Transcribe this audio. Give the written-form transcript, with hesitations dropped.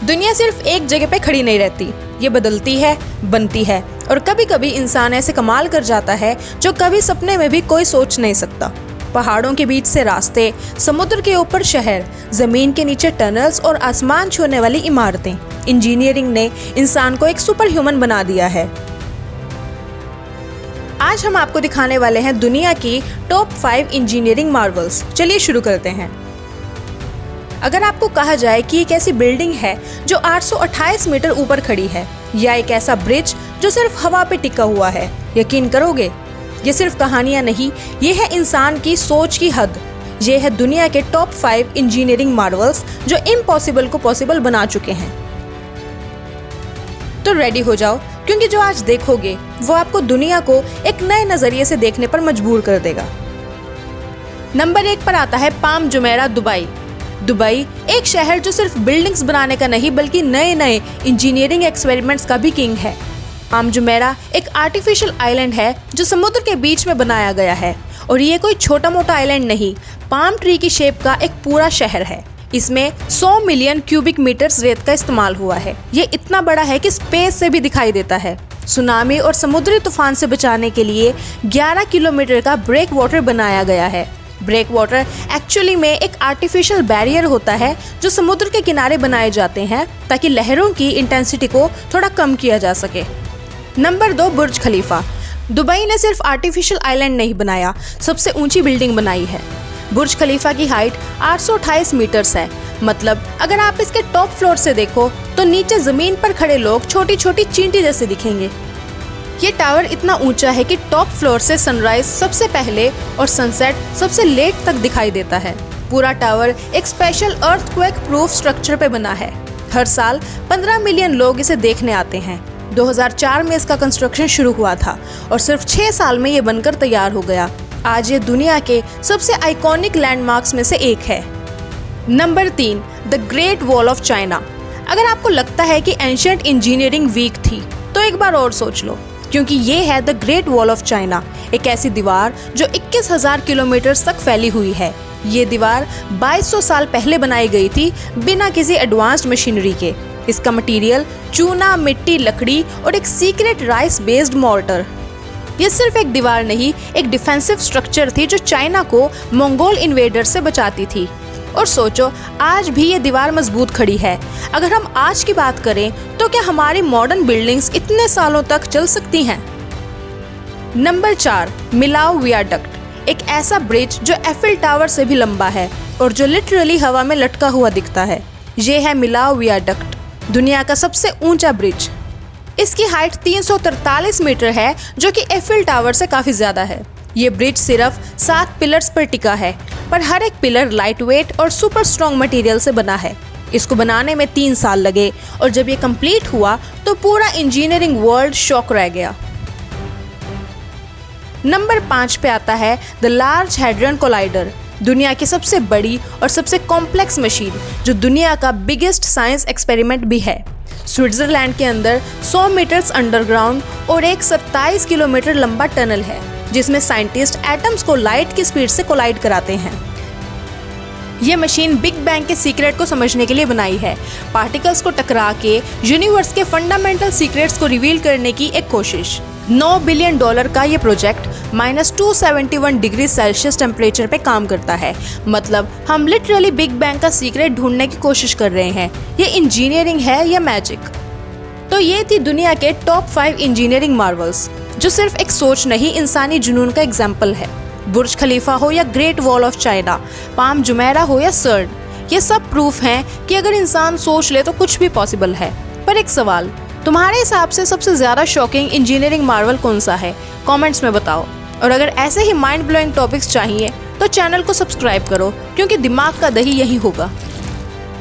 दुनिया सिर्फ एक जगह पे खड़ी नहीं रहती, ये बदलती है, बनती है और कभी कभी इंसान ऐसे कमाल कर जाता है जो कभी सपने में भी कोई सोच नहीं सकता। पहाड़ों के बीच से रास्ते, समुद्र के ऊपर शहर, जमीन के नीचे टनल्स और आसमान छूने वाली इमारतें, इंजीनियरिंग ने इंसान को एक सुपर ह्यूमन बना दिया है। आज हम आपको दिखाने वाले हैं दुनिया की टॉप 5 इंजीनियरिंग मार्वल्स। चलिए शुरू करते हैं। अगर आपको कहा जाए कि एक ऐसी बिल्डिंग है जो 828 मीटर ऊपर खड़ी है या एक ऐसा ब्रिज जो सिर्फ हवा पे टिका हुआ है, यकीन करोगे? ये सिर्फ कहानियां नहीं, ये है इंसान की सोच की हद। ये है दुनिया के टॉप 5 इंजीनियरिंग मार्वल्स जो इम्पॉसिबल को पॉसिबल बना चुके हैं। तो रेडी हो जाओ, क्योंकि जो आज देखोगे वो आपको दुनिया को एक नए नजरिए से देखने पर मजबूर कर देगा। नंबर 1 पर आता है पाम जुमेरा, दुबई। दुबई एक शहर जो सिर्फ बिल्डिंग्स बनाने का नहीं बल्कि नए नए इंजीनियरिंग एक्सपेरिमेंट्स का भी किंग है। पाम जुमेरा एक आर्टिफिशियल आइलैंड है जो समुद्र के बीच में बनाया गया है और ये कोई छोटा मोटा आइलैंड नहीं, पाम ट्री की शेप का एक पूरा शहर है। इसमें 100 मिलियन क्यूबिक मीटर्स रेत का इस्तेमाल हुआ है। ये इतना बड़ा है कि स्पेस से भी दिखाई देता है। सुनामी और समुद्री तूफान से बचाने के लिए 11 किलोमीटर का ब्रेक वाटर बनाया गया है। ब्रेक वाटर एक्चुअली में एक आर्टिफिशियल बैरियर होता है जो समुद्र के किनारे बनाए जाते हैं ताकि लहरों की इंटेंसिटी को थोड़ा कम किया जा सके। नंबर 2, बुर्ज खलीफा। दुबई ने सिर्फ आर्टिफिशियल आइलैंड नहीं बनाया, सबसे ऊंची बिल्डिंग बनाई है। बुर्ज खलीफा की हाइट 828 मीटर्स है। मतलब अगर आप इसके टॉप फ्लोर से देखो तो नीचे जमीन पर खड़े लोग छोटी छोटी चींटी जैसे दिखेंगे। ये टावर इतना ऊंचा है कि टॉप फ्लोर से सनराइज सबसे पहले और सनसेट सबसे लेट तक दिखाई देता है। पूरा टावर एक स्पेशल अर्थक्वेक प्रूफ स्ट्रक्चर पे बना है। हर साल 15 मिलियन लोग इसे देखने आते हैं। 2004 में इसका कंस्ट्रक्शन शुरू हुआ था और सिर्फ 6 साल में ये बनकर तैयार हो गया। आज ये दुनिया के सबसे आइकॉनिक लैंडमार्क्स में से एक है। Number 3, the great wall of China. अगर आपको लगता है कि एंशिएंट इंजीनियरिंग वीक थी तो एक बार और सोच लो, क्योंकि ये है the great wall of China, एक ऐसी दीवार जो 21,000 किलोमीटर तक फैली हुई है। ये दीवार 2200 साल पहले बनाई गई थी बिना किसी एडवांस्ड मशीनरी के। इसका मटेरियल चूना, मिट्टी, लकड़ी और एक सीक्रेट राइस बेस्ड मॉर्टर। ये सिर्फ एक दीवार नहीं, एक डिफेंसिव स्ट्रक्चर थी जो चाइना को मंगोल इन्वेडर से बचाती थी। और सोचो, आज भी ये दीवार मजबूत खड़ी है। अगर हम आज की बात करें तो क्या हमारी मॉडर्न बिल्डिंग्स इतने सालों तक चल सकती हैं? नंबर 4, मिलाओ वियाडक्ट। एक ऐसा ब्रिज जो एफिल टावर से भी लंबा है और जो लिटरली हवा में लटका हुआ दिखता है। ये है मिलाओ वियाडक्ट, दुनिया का सबसे ऊंचा ब्रिज। इसकी हाइट 343 मीटर है जो कि एफिल टावर से काफी ज्यादा है। ये ब्रिज सिर्फ 7 पिलर्स पर टिका है, पर हर एक पिलर लाइट वेट और सुपर स्ट्रॉन्ग मटेरियल से बना है। इसको बनाने में 3 साल लगे और जब ये कंप्लीट हुआ तो पूरा इंजीनियरिंग वर्ल्ड शॉक रह गया। नंबर 5 पे आता है द लार्ज हैड्रन कोलाइडर, दुनिया की सबसे बड़ी और सबसे कॉम्प्लेक्स मशीन जो दुनिया का बिगेस्ट साइंस एक्सपेरिमेंट भी है। स्विट्जरलैंड के अंदर 100 मीटर्स अंडरग्राउंड और एक 27 किलोमीटर लंबा टनल है जिसमें साइंटिस्ट एटम्स को लाइट की स्पीड से कोलाइड कराते हैं। ये मशीन बिग बैंग के सीक्रेट को समझने के लिए बनाई है, पार्टिकल्स को टकरा के यूनिवर्स के फंडामेंटल सीक्रेट्स को रिवील करने की एक कोशिश। $9 बिलियन का ये प्रोजेक्ट -271 डिग्री सेल्सियस टेम्परेचर पे काम करता है। मतलब हम लिटरली बिग बैंग का सीक्रेट ढूंढने की कोशिश कर रहे हैं। ये इंजीनियरिंग है या मैजिक? तो ये थी दुनिया के टॉप 5 इंजीनियरिंग मार्वल्स जो सिर्फ एक सोच नहीं, इंसानी जुनून का एग्जाम्पल है। बुर्ज खलीफा हो या great wall of China, palm Jumeirah हो या सर्न, ये सब प्रूफ हैं कि अगर इंसान सोच ले तो कुछ भी पॉसिबल है। पर एक सवाल, तुम्हारे हिसाब से सबसे ज्यादा शॉकिंग इंजीनियरिंग मार्वल कौन सा है? कमेंट्स में बताओ। और अगर ऐसे ही माइंड ब्लोइंग टॉपिक्स चाहिए तो चैनल को सब्सक्राइब करो, क्योंकि दिमाग का दही यही होगा।